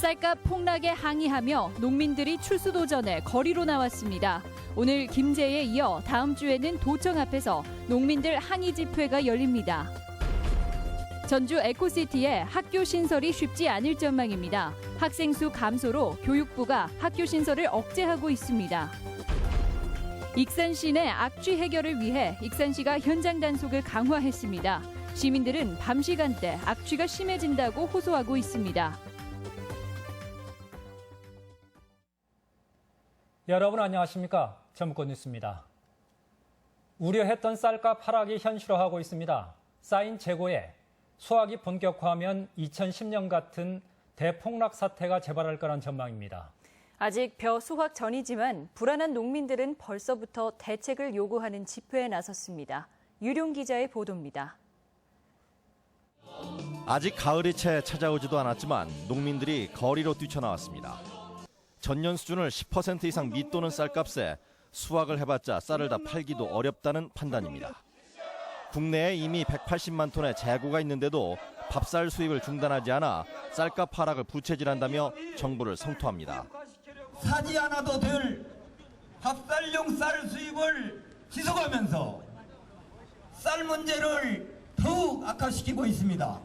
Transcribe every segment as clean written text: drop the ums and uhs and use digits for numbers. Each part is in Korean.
쌀값 폭락에 항의하며 농민들이 출수도전에 거리로 나왔습니다. 오늘 김제에 이어 다음 주에는 도청 앞에서 농민들 항의 집회가 열립니다. 전주 에코시티에 학교 신설이 쉽지 않을 전망입니다. 학생 수 감소로 교육부가 학교 신설을 억제하고 있습니다. 익산시 내 악취 해결을 위해 익산시가 현장 단속을 강화했습니다. 시민들은 밤 시간대 악취가 심해진다고 호소하고 있습니다. 여러분 안녕하십니까? 전북권 뉴스입니다. 우려했던 쌀값 하락이 현실화하고 있습니다. 쌓인 재고에 수확이 본격화하면 2010년 같은 대폭락 사태가 재발할 거란 전망입니다. 아직 벼 수확 전이지만 불안한 농민들은 벌써부터 대책을 요구하는 집회에 나섰습니다. 유룡 기자의 보도입니다. 아직 가을이 채 찾아오지도 않았지만 농민들이 거리로 뛰쳐나왔습니다. 전년 수준을 10% 이상 밑도는 쌀값에 수확을 해봤자 쌀을 다 팔기도 어렵다는 판단입니다. 국내에 이미 180만 톤의 재고가 있는데도 밥쌀 수입을 중단하지 않아 쌀값 하락을 부채질한다며 정부를 성토합니다. 사지 않아도 될 밥쌀용 쌀 수입을 지속하면서 쌀 문제를 더욱 악화시키고 있습니다.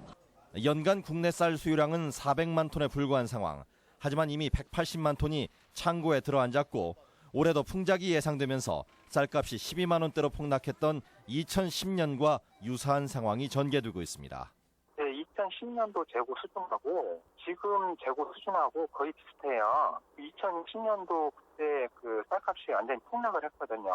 연간 국내 쌀 수요량은 400만 톤에 불과한 상황. 하지만 이미 180만 톤이 창고에 들어앉았고 올해도 풍작이 예상되면서 쌀값이 12만 원대로 폭락했던 2010년과 유사한 상황이 전개되고 있습니다. 네, 2010년도 재고 수준하고 지금 재고 수준하고 거의 비슷해요. 2010년도 그때 그 쌀값이 완전히 폭락을 했거든요.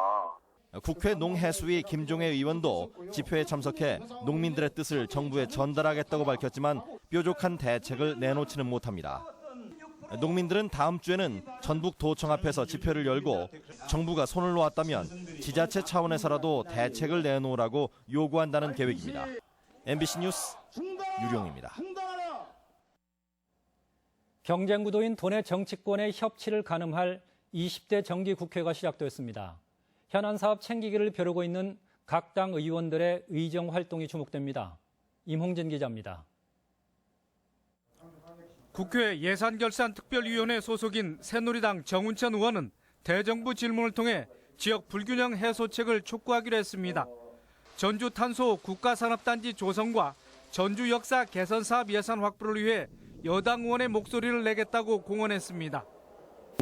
국회 농해수위 김종애 의원도 집회에 참석해 농민들의 뜻을 정부에 전달하겠다고 밝혔지만 뾰족한 대책을 내놓지는 못합니다. 농민들은 다음 주에는 전북도청 앞에서 집회를 열고 정부가 손을 놓았다면 지자체 차원에서라도 대책을 내놓으라고 요구한다는 계획입니다. MBC 뉴스 유룡입니다. 경쟁 구도인 도내 정치권의 협치를 가늠할 20대 정기국회가 시작됐습니다. 현안 사업 챙기기를 벼르고 있는 각 당 의원들의 의정 활동이 주목됩니다. 임홍진 기자입니다. 국회 예산결산특별위원회 소속인 새누리당 정운천 의원은 대정부 질문을 통해 지역 불균형 해소책을 촉구하기로 했습니다. 전주 탄소 국가산업단지 조성과 전주 역사 개선사업 예산 확보를 위해 여당 의원의 목소리를 내겠다고 공언했습니다.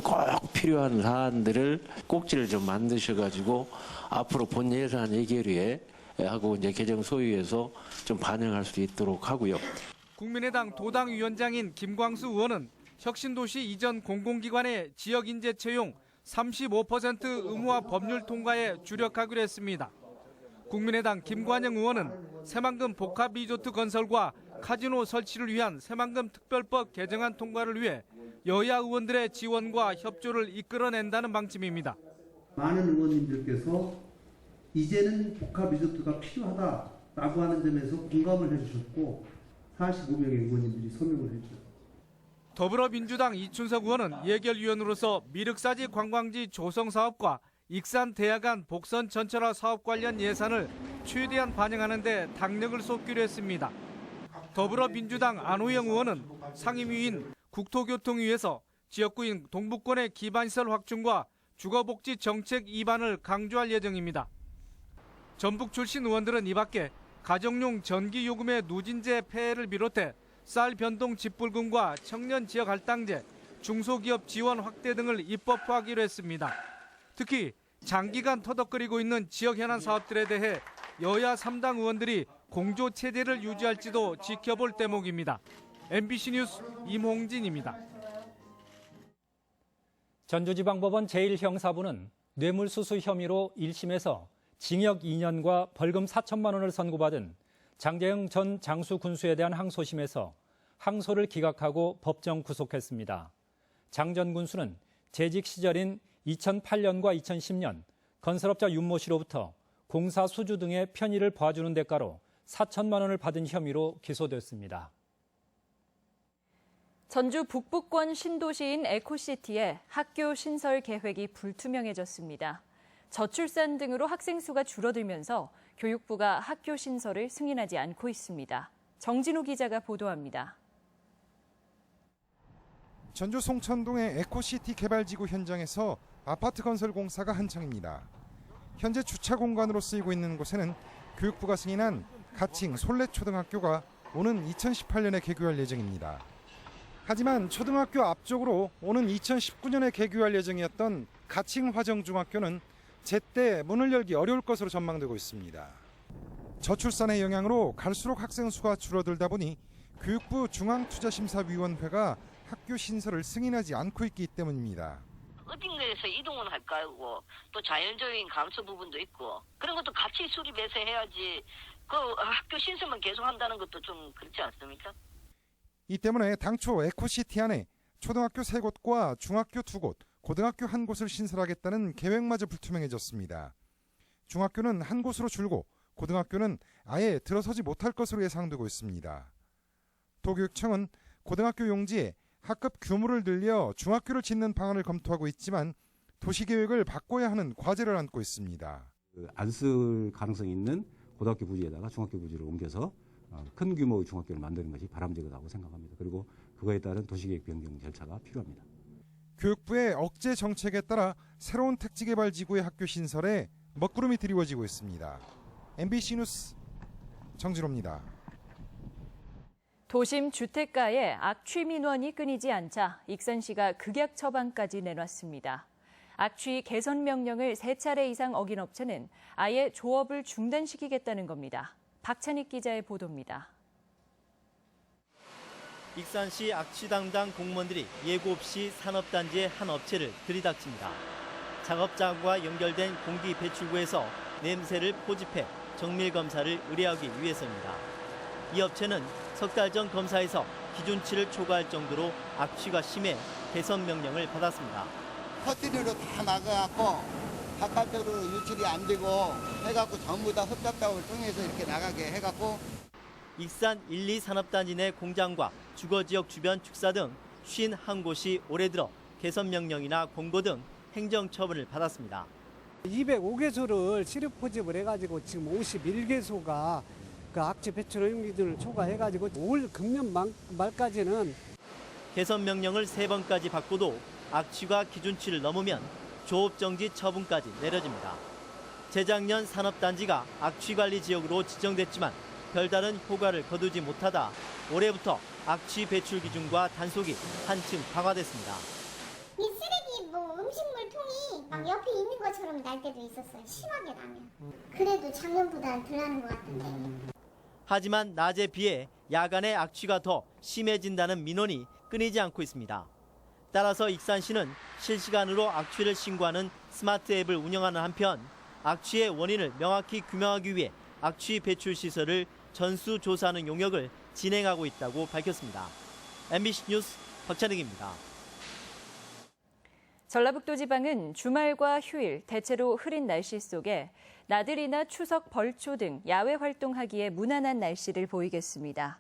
꼭 필요한 사안들을 꼭지를 좀 만드셔가지고 앞으로 본 예산 예결위에 하고 이제 개정 소위에서 좀 반영할 수 있도록 하고요. 국민의당 도당위원장인 김광수 의원은 혁신도시 이전 공공기관의 지역인재 채용 35% 의무화 법률 통과에 주력하기로 했습니다. 국민의당 김관영 의원은 새만금 복합리조트 건설과 카지노 설치를 위한 새만금 특별법 개정안 통과를 위해 여야 의원들의 지원과 협조를 이끌어낸다는 방침입니다. 많은 의원님들께서 이제는 복합리조트가 필요하다라고 하는 점에서 공감을 해주셨고 45명의 의원님들이 서명을 해주셨습니다. 더불어민주당 이춘석 의원은 예결위원으로서 미륵사지 관광지 조성 사업과 익산 대야간 복선 전철화 사업 관련 예산을 최대한 반영하는 데 당력을 쏟기로 했습니다. 더불어민주당 안호영 의원은 상임위인 국토교통위에서 지역구인 동북권의 기반시설 확충과 주거복지 정책 입안을 강조할 예정입니다. 전북 출신 의원들은 이 밖에 가정용 전기요금의 누진제 폐해를 비롯해 쌀 변동 집불금과 청년 지역 할당제, 중소기업 지원 확대 등을 입법화하기로 했습니다. 특히 장기간 터덕거리고 있는 지역 현안 사업들에 대해 여야 3당 의원들이 공조체제를 유지할지도 지켜볼 대목입니다. MBC 뉴스 임홍진입니다. 전주지방법원 제1형사부는 뇌물수수 혐의로 1심에서 징역 2년과 벌금 4천만 원을 선고받은 장재영 전 장수군수에 대한 항소심에서 항소를 기각하고 법정 구속했습니다. 장 전 군수는 재직 시절인 2008년과 2010년 건설업자 윤모 씨로부터 공사 수주 등의 편의를 봐주는 대가로 4천만 원을 받은 혐의로 기소됐습니다. 전주 북부권 신도시인 에코시티에 학교 신설 계획이 불투명해졌습니다. 저출산 등으로 학생 수가 줄어들면서 교육부가 학교 신설을 승인하지 않고 있습니다. 정진우 기자가 보도합니다. 전주 송천동의 에코시티 개발지구 현장에서 아파트 건설 공사가 한창입니다. 현재 주차 공간으로 쓰이고 있는 곳에는 교육부가 승인한 가칭 솔레초등학교가 오는 2018년에 개교할 예정입니다. 하지만 초등학교 앞쪽으로 오는 2019년에 개교할 예정이었던 가칭 화정중학교는 제때 문을 열기 어려울 것으로 전망되고 있습니다. 저출산의 영향으로 갈수록 학생 수가 줄어들다 보니 교육부 중앙투자심사위원회가 학교 신설을 승인하지 않고 있기 때문입니다. 어딘가에서 이동은 할 거고 또 자연적인 감소 부분도 있고 그런 것도 같이 수립해서 해야지 그 학교 신설만 계속 한다는 것도 좀 그렇지 않습니까? 이 때문에 당초 에코시티 안에 초등학교 3곳과 중학교 2곳, 고등학교 1곳을 신설하겠다는 계획마저 불투명해졌습니다. 중학교는 한 곳으로 줄고 고등학교는 아예 들어서지 못할 것으로 예상되고 있습니다. 도교육청은 고등학교 용지에 학급 규모를 늘려 중학교를 짓는 방안을 검토하고 있지만 도시계획을 바꿔야 하는 과제를 안고 있습니다. 안 쓸 가능성이 있는 고등학교 부지에다가 중학교 부지를 옮겨서 큰 규모의 중학교를 만드는 것이 바람직하다고 생각합니다. 그리고 그거에 따른 도시계획 변경 절차가 필요합니다. 교육부의 억제 정책에 따라 새로운 택지개발지구의 학교 신설에 먹구름이 드리워지고 있습니다. MBC 뉴스 정진호입니다. 도심 주택가에 악취 민원이 끊이지 않자 익산시가 극약 처방까지 내놨습니다. 악취 개선 명령을 3차례 이상 어긴 업체는 아예 조업을 중단시키겠다는 겁니다. 박찬익 기자의 보도입니다. 익산시 악취 담당 공무원들이 예고 없이 산업단지의 한 업체를 들이닥칩니다. 작업장과 연결된 공기 배출구에서 냄새를 포집해 정밀 검사를 의뢰하기 위해서입니다. 이 업체는 석 달 전 검사에서 기준치를 초과할 정도로 악취가 심해 개선 명령을 받았습니다. 커튼으로 다 막아갖고 바깥으로 유출이 안 되고 해갖고 전부 다 흡착작업을 통해서 이렇게 나가게 해갖고 익산 1, 2 산업단지 내 공장과 주거지역 주변 축사 등 51곳이 올해 들어 개선 명령이나 공고 등 행정처분을 받았습니다. 205개소를 시력 포집을 해가지고 지금 51개소가 그 악취 배출 의무기준을 초과해가지고 올 금년 말까지는 개선 명령을 3번까지 받고도 악취가 기준치를 넘으면 조업정지 처분까지 내려집니다. 재작년 산업단지가 악취관리 지역으로 지정됐지만 별다른 효과를 거두지 못하다 올해부터 악취 배출 기준과 단속이 한층 강화됐습니다. 이 쓰레기 음식물 통이 막 옆에 있는 것처럼 날 때도 있었어요. 심하게 나면. 그래도 작년보다는 덜 나는 것 같은데. 하지만 낮에 비해 야간에 악취가 더 심해진다는 민원이 끊이지 않고 있습니다. 따라서 익산시는 실시간으로 악취를 신고하는 스마트 앱을 운영하는 한편 악취의 원인을 명확히 규명하기 위해 악취 배출 시설을 전수조사하는 용역을 진행하고 있다고 밝혔습니다. MBC 뉴스 박찬익입니다. 전라북도 지방은 주말과 휴일 대체로 흐린 날씨 속에 나들이나 추석 벌초 등 야외 활동하기에 무난한 날씨를 보이겠습니다.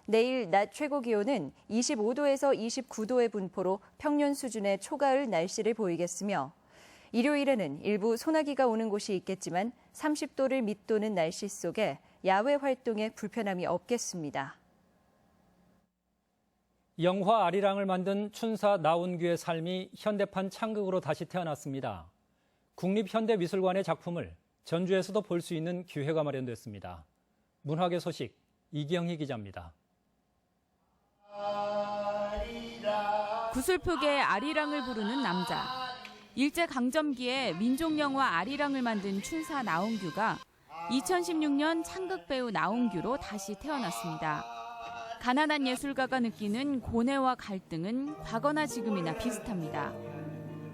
내일 낮 최고 기온은 25도에서 29도의 분포로 평년 수준의 초가을 날씨를 보이겠으며 일요일에는 일부 소나기가 오는 곳이 있겠지만 30도를 밑도는 날씨 속에 야외 활동에 불편함이 없겠습니다. 영화 아리랑을 만든 춘사 나운규의 삶이 현대판 창극으로 다시 태어났습니다. 국립현대미술관의 작품을 전주에서도 볼 수 있는 기회가 마련됐습니다. 문화계 소식 이경희 기자입니다. 구슬프게 아리랑을 부르는 남자. 일제강점기에 민족영화 아리랑을 만든 춘사 나운규가 2016년 창극배우 나운규로 다시 태어났습니다. 가난한 예술가가 느끼는 고뇌와 갈등은 과거나 지금이나 비슷합니다.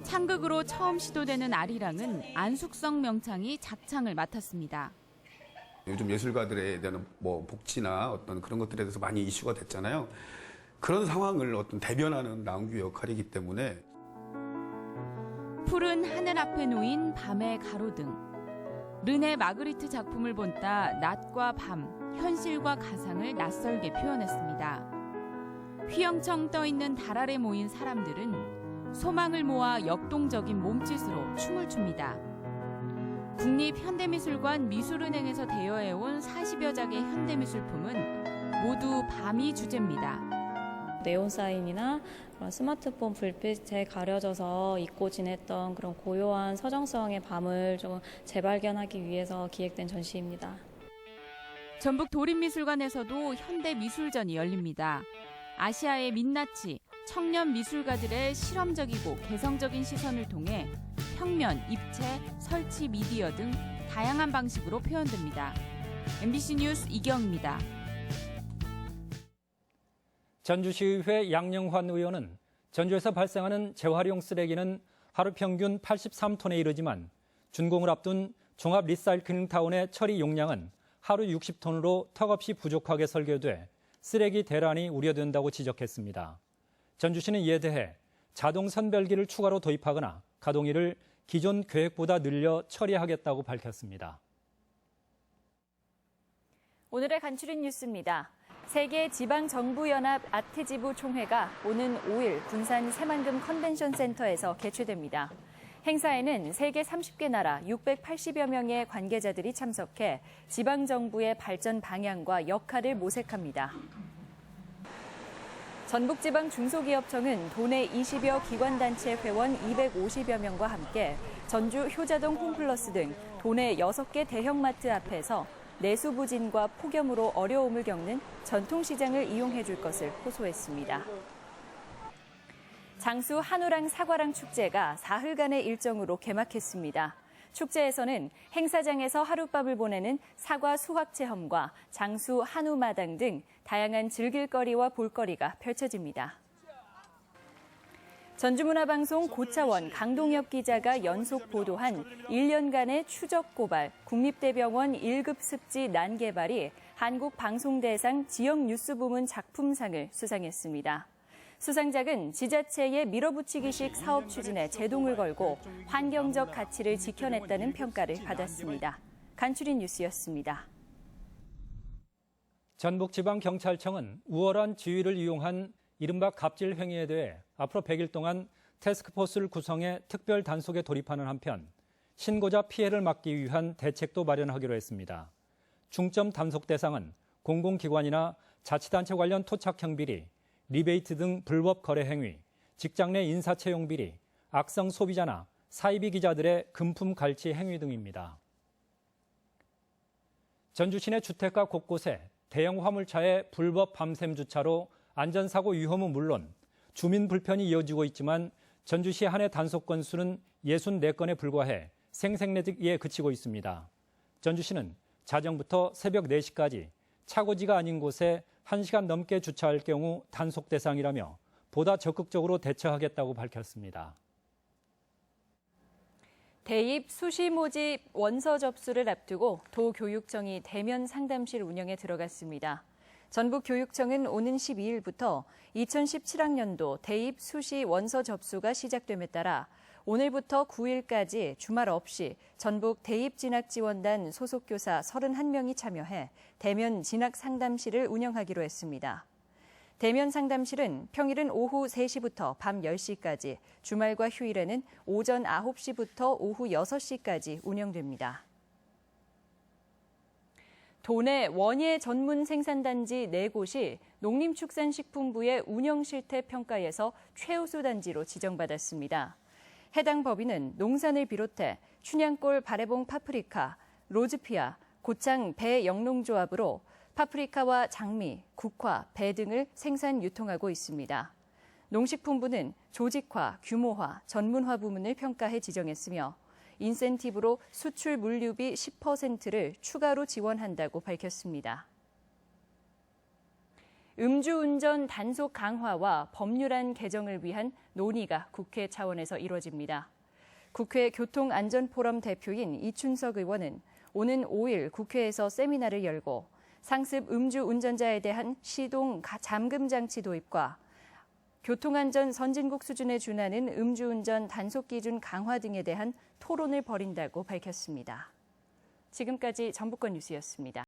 창극으로 처음 시도되는 아리랑은 안숙성 명창이 작창을 맡았습니다. 요즘 예술가들에 대한 복지나 어떤 그런 것들에 대해서 많이 이슈가 됐잖아요. 그런 상황을 어떤 대변하는 나운규 역할이기 때문에 푸른 하늘 앞에 놓인 밤의 가로등. 르네 마그리트 작품을 본따 낮과 밤, 현실과 가상을 낯설게 표현했습니다. 휘영청 떠있는 달 아래 모인 사람들은 소망을 모아 역동적인 몸짓으로 춤을 춥니다. 국립현대미술관 미술은행에서 대여해온 40여 작의 현대미술품은 모두 밤이 주제입니다. 네온사인이나 그런 스마트폰 불빛에 가려져서 잊고 지냈던 그런 고요한 서정성의 밤을 좀 재발견하기 위해서 기획된 전시입니다. 전북 도립미술관에서도 현대미술전이 열립니다. 아시아의 민낯이 청년 미술가들의 실험적이고 개성적인 시선을 통해 평면, 입체, 설치 미디어 등 다양한 방식으로 표현됩니다. MBC 뉴스 이경입니다. 전주시의회 양영환 의원은 전주에서 발생하는 재활용 쓰레기는 하루 평균 83톤에 이르지만 준공을 앞둔 종합 리사이클링타운의 처리 용량은 하루 60톤으로 턱없이 부족하게 설계돼 쓰레기 대란이 우려된다고 지적했습니다. 전주시는 이에 대해 자동 선별기를 추가로 도입하거나 가동일을 기존 계획보다 늘려 처리하겠다고 밝혔습니다. 오늘의 간추린 뉴스입니다. 세계 지방정부연합 아트지부 총회가 오는 5일 군산 새만금 컨벤션 센터에서 개최됩니다. 행사에는 세계 30개 나라 680여 명의 관계자들이 참석해 지방정부의 발전 방향과 역할을 모색합니다. 전북지방중소기업청은 도내 20여 기관단체 회원 250여 명과 함께 전주 효자동 홈플러스 등 도내 6개 대형마트 앞에서 내수 부진과 폭염으로 어려움을 겪는 전통시장을 이용해 줄 것을 호소했습니다. 장수 한우랑 사과랑 축제가 사흘간의 일정으로 개막했습니다. 축제에서는 행사장에서 하룻밤을 보내는 사과 수확 체험과 장수 한우 마당 등 다양한 즐길거리와 볼거리가 펼쳐집니다. 전주문화방송 고차원 강동엽 기자가 연속 보도한 1년간의 추적 고발 국립대병원 1급 습지 난개발이 한국방송대상 지역뉴스부문 작품상을 수상했습니다. 수상작은 지자체의 밀어붙이기식 사업 추진에 제동을 걸고 환경적 가치를 지켜냈다는 평가를 받았습니다. 간추린 뉴스였습니다. 전북지방경찰청은 우월한 지휘를 이용한 이른바 갑질 행위에 대해 앞으로 100일 동안 태스크포스를 구성해 특별 단속에 돌입하는 한편 신고자 피해를 막기 위한 대책도 마련하기로 했습니다. 중점 단속 대상은 공공기관이나 자치단체 관련 토착형 비리, 리베이트 등 불법 거래 행위, 직장 내 인사채용 비리, 악성 소비자나 사이비 기자들의 금품 갈취 행위 등입니다. 전주 시내 주택가 곳곳에 대형 화물차의 불법 밤샘 주차로 안전사고 위험은 물론 주민 불편이 이어지고 있지만 전주시 한 해 단속 건수는 64건에 불과해 생색내기에 그치고 있습니다. 전주시는 자정부터 새벽 4시까지 차고지가 아닌 곳에 1시간 넘게 주차할 경우 단속 대상이라며 보다 적극적으로 대처하겠다고 밝혔습니다. 대입 수시 모집 원서 접수를 앞두고 도교육청이 대면 상담실 운영에 들어갔습니다. 전북교육청은 오는 12일부터 2017학년도 대입 수시 원서 접수가 시작됨에 따라 오늘부터 9일까지 주말 없이 전북 대입진학지원단 소속 교사 31명이 참여해 대면 진학 상담실을 운영하기로 했습니다. 대면 상담실은 평일은 오후 3시부터 밤 10시까지, 주말과 휴일에는 오전 9시부터 오후 6시까지 운영됩니다. 도내 원예 전문 생산단지 4곳이 농림축산식품부의 운영 실태 평가에서 최우수 단지로 지정받았습니다. 해당 법인은 농산을 비롯해 춘향골 바래봉 파프리카, 로즈피아, 고창 배 영농조합으로 파프리카와 장미, 국화, 배 등을 생산 유통하고 있습니다. 농식품부는 조직화, 규모화, 전문화 부문을 평가해 지정했으며 인센티브로 수출 물류비 10%를 추가로 지원한다고 밝혔습니다. 음주운전 단속 강화와 법률안 개정을 위한 논의가 국회 차원에서 이뤄집니다. 국회 교통안전포럼 대표인 이춘석 의원은 오는 5일 국회에서 세미나를 열고 상습 음주운전자에 대한 시동 잠금 장치 도입과 교통안전 선진국 수준에 준하는 음주운전 단속 기준 강화 등에 대한 토론을 벌인다고 밝혔습니다. 지금까지 전북권 뉴스였습니다.